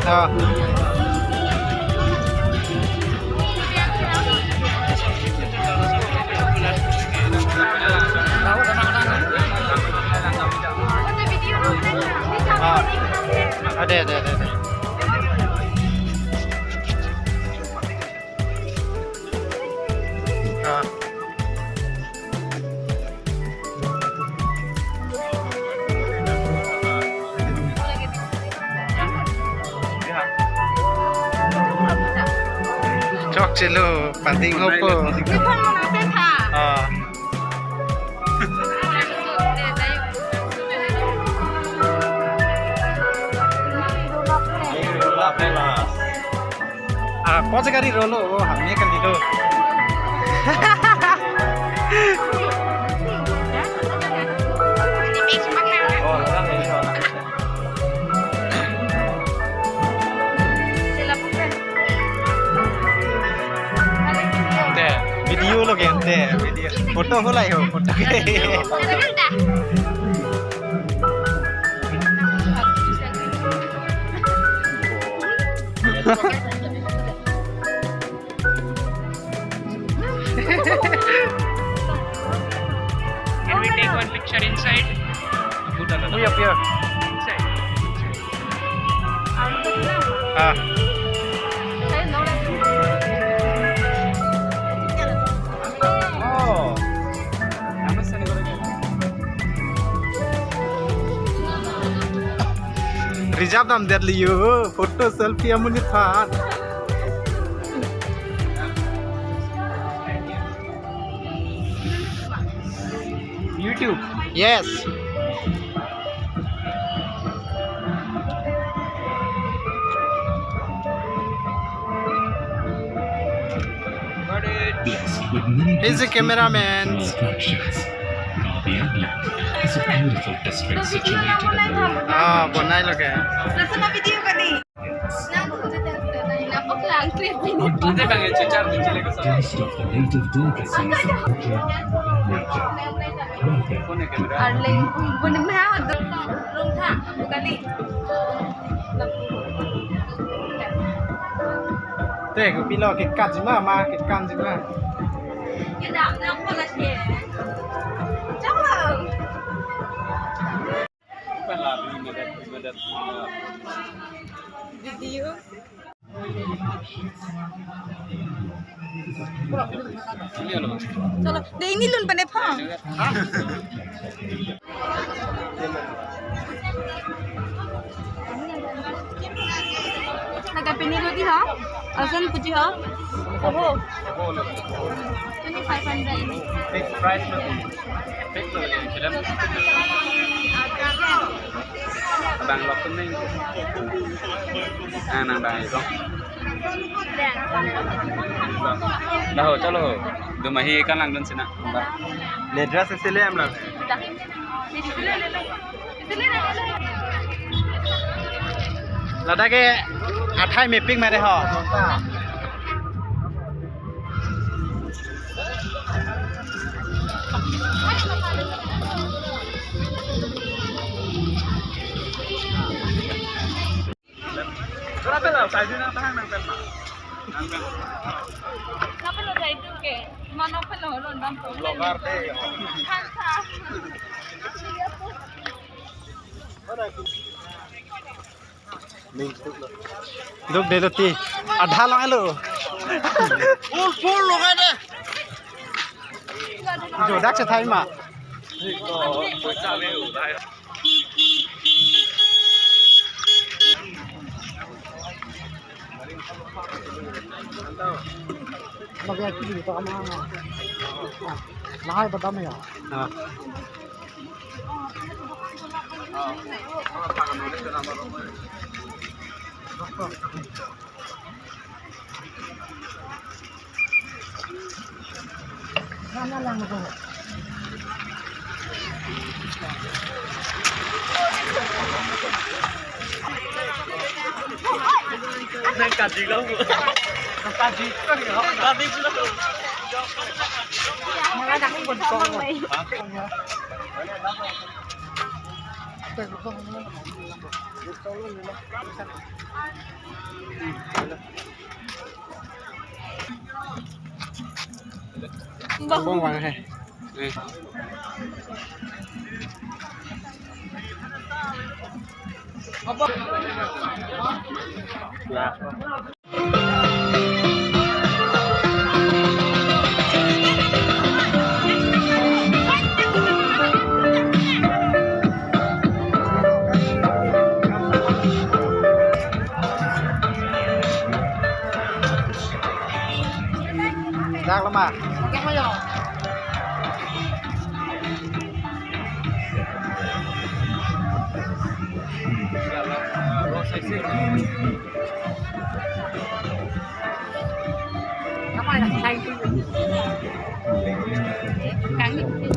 Ada. Chok chelo panting hopo. Pojok kali rolo, hamnya kan itu. Video lo gente, video. Foto hulai ho, foto. Can we take one picture inside? We up here. Inside. Oh. Reserve them there liyo. Photo selfie amun ithan. YouTube. Yes. He's a cameraman. It's a beautiful district situated in the Bonai loke. Nasaan video ka ni? Nanti bang cicar cilik kesana. taste of the native delicacies of nature. Arling, bunim na ako doon. Lungta, bugali. Thế cái pilo cái cắt gì mà cái can gì mà. Cái đạm nó không là gì. Chắc là Bukan lah medet. video. Ini loh. Chalo, để ini luôn pa ne phong. Nagapinilo di ha? Asan puji ha? Oho. 2500. Fixed price loh. Fix loh ini film. Bang lọc tính ninh. Nàng đài không? Đâu cho lo. Đưa mà hi kan lang dun sina. Le dress इसलिए हम लोग. Lada ke athai mapping mare ho. Berapa lah? Saya nak tahan nang pen. Kenapa lo dari itu ke? Mana pun lo dalam Vlogger deh. Look deh ti. Adha long lo. Full long ada. Jodak se thai ma. Lagi aku juga tak mana. Lahai betam ya. Mana lang ako. Kaji lang. Kaji kan ya. Kaji lang. Mga nakikon ko. Bông vàng hay. Rác lắm à? Chắc mới rồi. Nó phải là xanh. Cắn đi.